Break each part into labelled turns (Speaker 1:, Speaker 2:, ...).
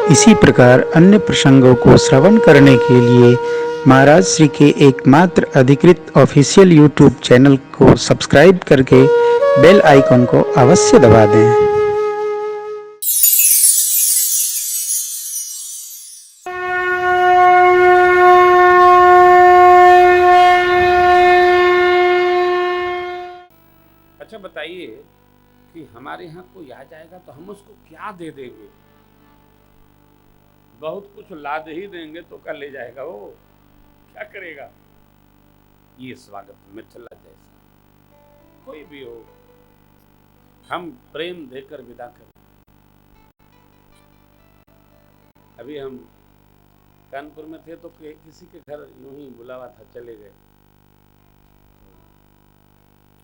Speaker 1: इसी प्रकार अन्य प्रसंगों को श्रवण करने के लिए महाराज श्री के एकमात्र अधिकृत ऑफिशियल यूट्यूब चैनल को सब्सक्राइब करके बेल आइकन को अवश्य दबा दें।
Speaker 2: अच्छा बताइए कि हमारे यहाँ कोई आ जाएगा तो हम उसको क्या दे देंगे? बहुत कुछ लाद ही देंगे तो क्या ले जाएगा वो? क्या करेगा? ये स्वागत मिथिला जैसा कोई भी हो, हम प्रेम देकर विदा करें। अभी हम कानपुर में थे तो किसी के घर यूं ही बुलावा था, चले गए।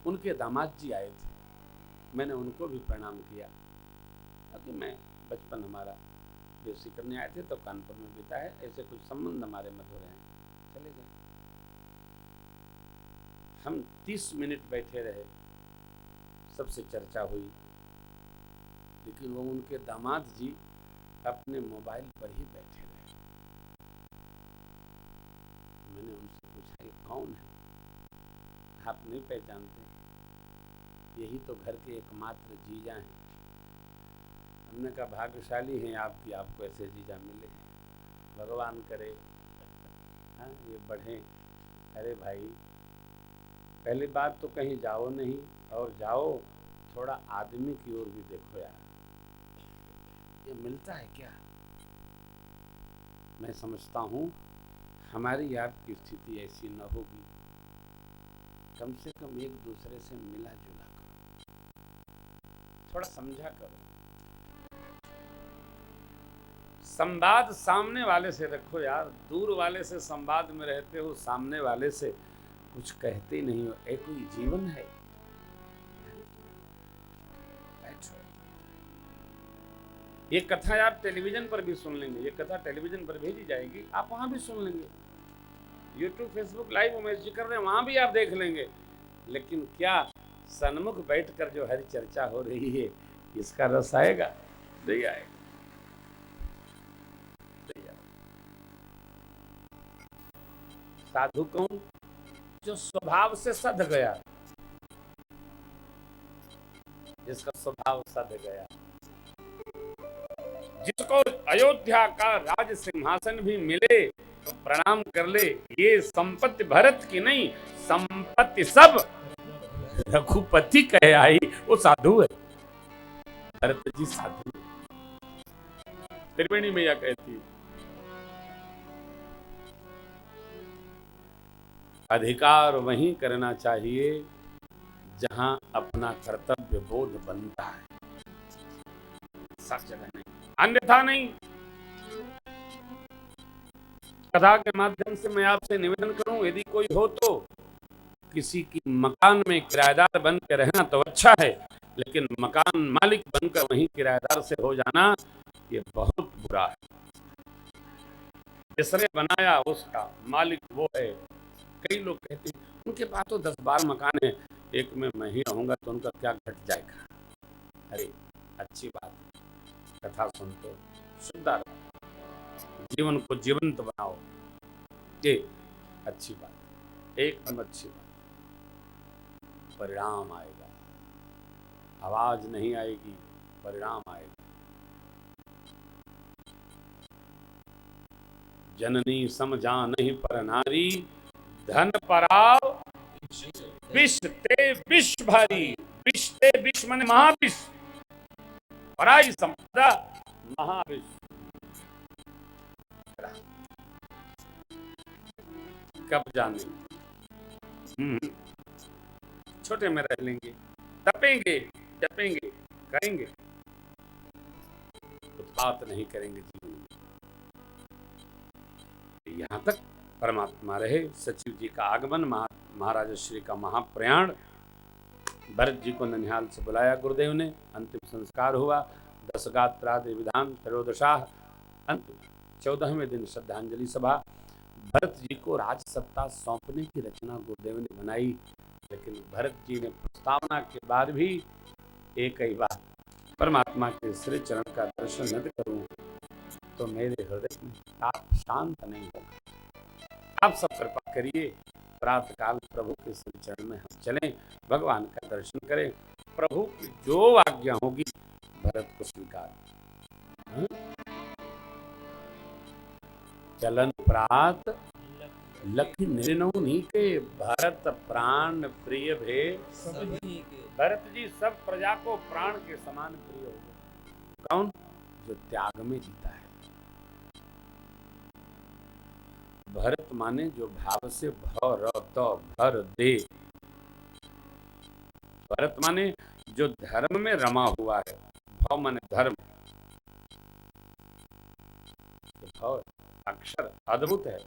Speaker 2: उनके दामाद जी आए थे, मैंने उनको भी प्रणाम किया क्योंकि मैं बचपन हमारा बेसी करने आए थे तो कानपुर में बीता है, ऐसे कुछ संबंध हमारे मधुर हैं, चले गए। हम 30 मिनट बैठे रहे, सबसे चर्चा हुई, लेकिन वो उनके दामाद जी अपने मोबाइल पर ही बैठे रहे। मैंने उनसे पूछा ये कौन है? आप नहीं पहचानते? यही तो घर के एकमात्र जीजा हैं। हमने कहा भाग्यशाली हैं आपकी, आपको ऐसे जीजा मिले, भगवान करे हाँ ये बढ़े। अरे भाई, पहली बात तो कहीं जाओ नहीं, और जाओ थोड़ा आदमी की ओर भी देखो यार, ये मिलता है क्या? मैं समझता हूँ हमारी आपकी स्थिति ऐसी न होगी, कम से कम एक दूसरे से मिला जुला करो, थोड़ा समझा करो, संवाद सामने वाले से रखो यार। दूर वाले से संवाद में रहते हो, सामने वाले से कुछ कहते ही नहीं हो। एक कोई जीवन है, बैठो। ये कथा आप टेलीविजन पर भी सुन लेंगे, ये कथा टेलीविजन पर भेजी जाएगी, आप वहां भी सुन लेंगे। YouTube Facebook live Umesh ji कर रहे हैं, वहां भी आप देख लेंगे। लेकिन क्या सन्मुख बैठकर जो हरी चर्चा हो रही है, इसका रस आएगा? नहीं आएगा। साधु कौन? जो स्वभाव से सध गया, जिसका स्वभाव सध गया, जिसको अयोध्या का राज सिंहासन भी मिले तो प्रणाम कर ले, ये संपत्ति भरत की नहीं, संपत्ति सब रघुपति कहे आई, वो साधु है। भरत जी साधु। त्रिवेणी मैया कहती है, अधिकार वहीं करना चाहिए जहां अपना कर्तव्य बोध बनता है, सब जगह नहीं, अन्यथा नहीं। कथा के माध्यम से मैं आपसे निवेदन करूं, यदि कोई हो तो किसी की मकान में किराएदार बन के रहना तो अच्छा है, लेकिन मकान मालिक बनकर वहीं किराएदार से हो जाना ये बहुत बुरा है। जिसने बनाया उसका मालिक वो है। कई लोग कहते हैं उनके पास तो 10-12 मकान है, एक में मैं ही रहूंगा तो उनका क्या घट जाएगा? अरे अच्छी बात, कथा सुनते शुद्ध जीवन को जीवंत बनाओ, ये अच्छी बात, एकदम अच्छी बात। परिणाम आएगा, आवाज नहीं आएगी, परिणाम आएगा। जननी समझानहि पर नारी, धन पराव विष ते विष भारी। विष ते विष माने महाविष, पराई संपदा महाविष। कब जाने, छोटे में रह लेंगे, तपेंगे, जपेंगे, करेंगे, उत्पात नहीं करेंगे जीवन में। यहाँ तक परमात्मा रहे। सचिव जी का आगमन, महाराज श्री का महाप्रयाण, भरत जी को ननिहाल से बुलाया गुरुदेव ने, अंतिम संस्कार हुआ, 10 गात्रादि विधान, त्रयोदशाह, अंतिम 14वें दिन श्रद्धांजलि सभा। भरत जी को राज सत्ता सौंपने की रचना गुरुदेव ने बनाई, लेकिन भरत जी ने प्रस्तावना के बाद भी एक ही बात, परमात्मा के श्री चरण का दर्शन न करूं तो मेरे हृदय में ताप शांत नहीं होगा। आप सब कृपा करिए, प्रातः काल प्रभु के श्री चरण में हम चलें, भगवान का दर्शन करें, प्रभु की जो आज्ञा होगी भरत को स्वीकार। चलन प्रात लखि निर्नौनी के, भरत प्राण प्रिय भे भरत जी सब प्रजा को प्राण के समान प्रिय हो गए। कौन? जो त्याग में जीता है। भरत माने जो भाव से भर तो भर दे। भरत माने जो धर्म में रमा हुआ है। भाव माने धर्म। भाव अक्षर अद्भुत है।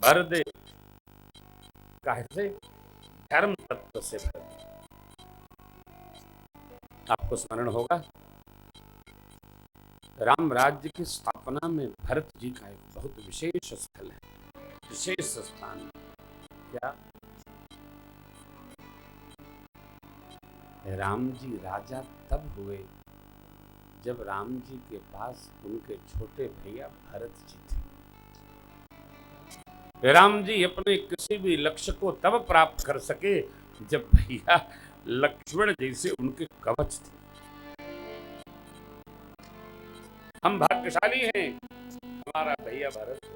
Speaker 2: भर दे कैसे? धर्म तत्व से भर दे। आपको स्मरण होगा राम राज्य की स्थापना में भरत जी का एक बहुत विशेष स्थल है, विशेष स्थान। क्या? राम जी राजा तब हुए जब राम जी के पास उनके छोटे भैया भरत जी थे। राम जी अपने किसी भी लक्ष्य को तब प्राप्त कर सके जब भैया लक्ष्मण जैसे उनके कवच थे। हम भाग्यशाली हैं, हमारा भैया भरत है।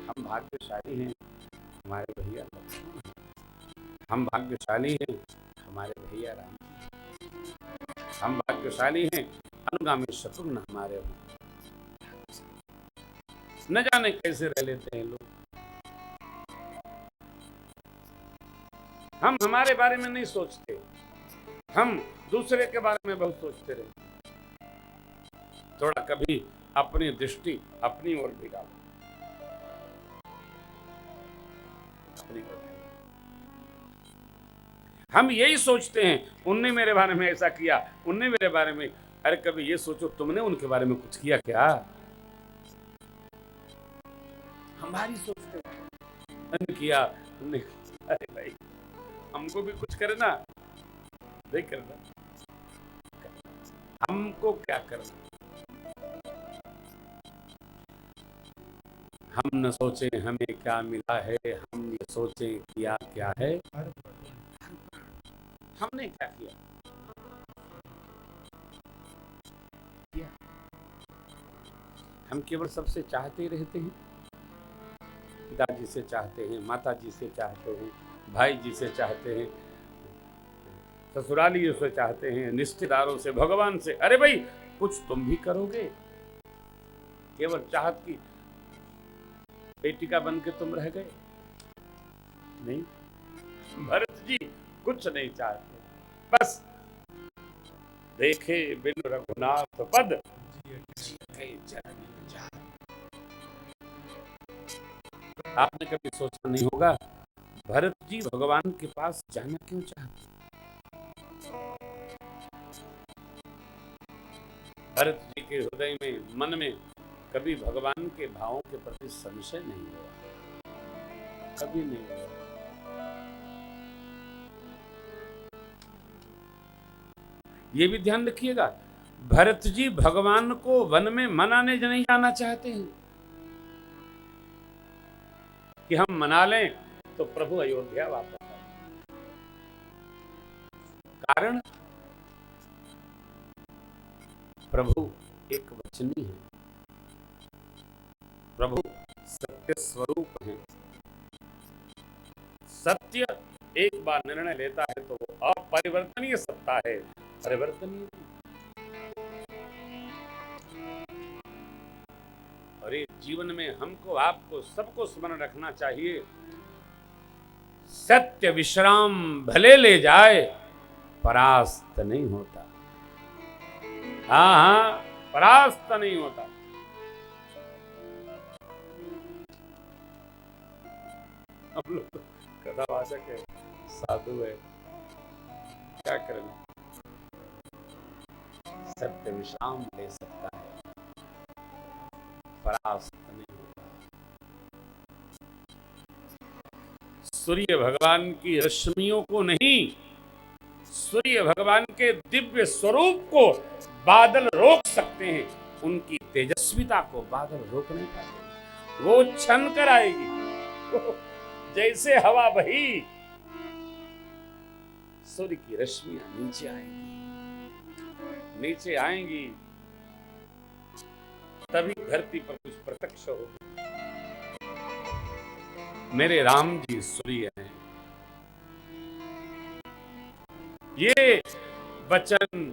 Speaker 2: हम भाग्यशाली हैं, हमारे भैया लक्ष्मण हैं। हम भाग्यशाली हैं, हमारे भैया राम। हम भाग्यशाली हैं, अनुगामी शत्रुघ्न हमारे हों। न जाने कैसे रह लेते हैं लोग। हम हमारे बारे में नहीं सोचते, हम दूसरे के बारे में बहुत सोचते रहते। थोड़ा कभी अपनी दृष्टि अपनी ओर भी डालो, अपनी ओर। हम यही सोचते हैं उनने मेरे बारे में ऐसा किया, उनने मेरे बारे में। अरे कभी ये सोचो तुमने उनके बारे में कुछ किया क्या? हमारी सोचते हैं किया हमने। अरे भाई हमको भी कुछ करना, नहीं करना, हमको क्या करना? हम न सोचें हमें क्या मिला है, हम ये सोचें किया क्या है। हमने क्या किया? हम केवल सबसे चाहते रहते हैं। पिताजी से चाहते हैं, माताजी से चाहते हैं, भाई जी से चाहते हैं, ससुरालियों से चाहते हैं, रिश्तेदारों से, भगवान से। अरे भाई कुछ तुम भी करोगे? केवल चाहत की पेटिका बन के तुम रह गए? नहीं, भरत जी कुछ नहीं चाहते, बस देखे बिन रघुनाथ पद आपने कभी सोचा नहीं होगा भरत जी भगवान के पास जाना क्यों चाहते? भरत जी के हृदय में, मन में कभी भगवान के भावों के प्रति संशय नहीं हुआ, कभी नहीं हुआ। ये भी ध्यान रखिएगा, भरत जी भगवान को वन में मनाने नहीं जाना चाहते हैं कि हम मना लें तो प्रभु अयोध्या वापस आए। कारण प्रभु एक वचनी है, प्रभु सत्य स्वरूप है। सत्य एक बार निर्णय लेता है तो वो अपरिवर्तनीय सत्ता है, परिवर्तनीय। और ये जीवन में हमको, आपको, सबको स्मरण रखना चाहिए, सत्य विश्राम भले ले जाए परास्त नहीं होता। हाँ, परास्त नहीं होता। हम लोग कथावाचक है, साधु है, क्या करना? सत्य विश्राम ले सकता है, परास्त नहीं होता। सूर्य भगवान की रश्मियों को नहीं, सूर्य भगवान के दिव्य स्वरूप को बादल रोक सकते हैं, उनकी तेजस्विता को बादल रोक नहीं पाते। वो छन कर आएगी, जैसे हवा बही सूर्य की रश्मियां नीचे आएंगी, नीचे आएंगी, तभी धरती पर कुछ प्रत्यक्ष होगा। मेरे राम जी सूर्य हैं। ये वचन,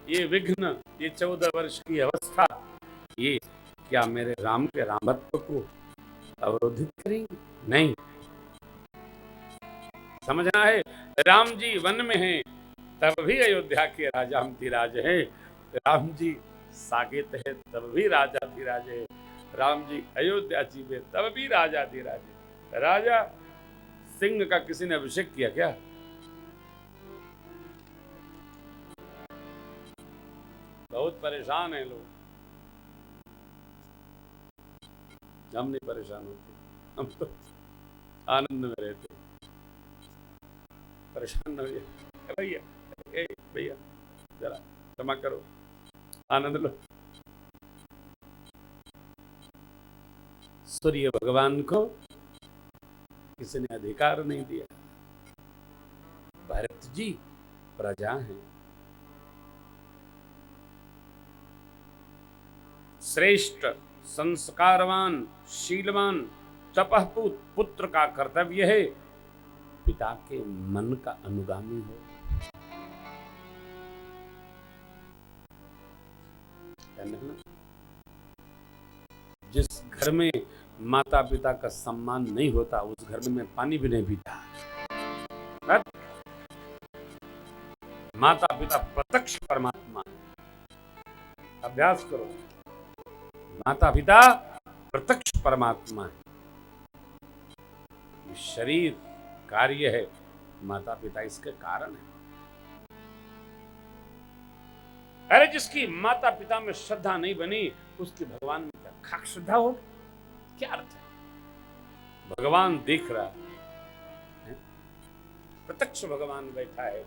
Speaker 2: ये विघ्न, ये 14 वर्ष की अवस्था, ये क्या मेरे राम के रामत्व को अवरोधित करेंगे? नहीं। समझना है, राम जी वन में हैं, तब भी अयोध्या के राजाधिराज हैं। राम जी साकेत है, तब भी राजाधिराज है। राम जी अयोध्या जी में, तब भी राजाधिराज है। राजा सिंह का किसी ने अभिषेक किया क्या? बहुत परेशान हैं लोग। हम नहीं परेशान होते, हम तो आनंद में रहते। परेशान न होइए भैया, भैया जरा क्षमा करो, आनंद लो। सूर्य भगवान को किसी ने अधिकार नहीं दिया। भरत जी प्रजा हैं, श्रेष्ठ संस्कारवान शीलवान तपहपूत पुत्र का कर्तव्य है पिता के मन का अनुगामी हो। जिस घर में माता पिता का सम्मान नहीं होता, उस घर में मैं पानी भी नहीं पीता। माता पिता प्रत्यक्ष परमात्मा है। अभ्यास करो, माता पिता प्रत्यक्ष परमात्मा है। ये शरीर कार्य है, माता पिता इसके कारण है। अरे जिसकी माता पिता में श्रद्धा नहीं बनी, उसकी भगवान में क्या खाक श्रद्धा हो? क्या अर्थ है? भगवान देख रहा है, प्रत्यक्ष भगवान बैठा है।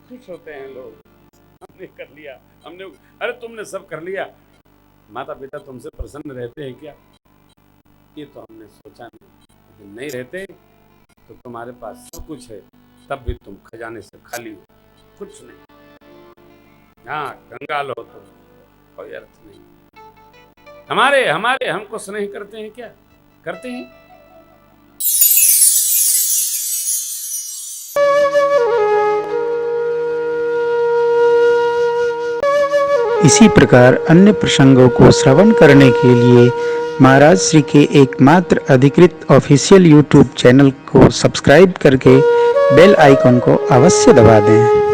Speaker 2: खुश होते हैं लोग, हमने कर लिया, हमने, अरे तुमने सब कर लिया। माता पिता तुमसे प्रसन्न रहते हैं क्या? ये तो हमने सोचा नहीं। लेकिन नहीं रहते तो तुम्हारे पास सब कुछ है, तब भी तुम खजाने से खाली हो, कुछ नहीं। हाँ, कंगाल हो तो कोई अर्थ नहीं। हमारे हमको स्नेह करते हैं क्या? करते हैं।
Speaker 1: इसी प्रकार अन्य प्रसंगों को श्रवण करने के लिए महाराज श्री के एकमात्र अधिकृत ऑफिशियल यूट्यूब चैनल को सब्सक्राइब करके बेल आइकन को अवश्य दबा दें।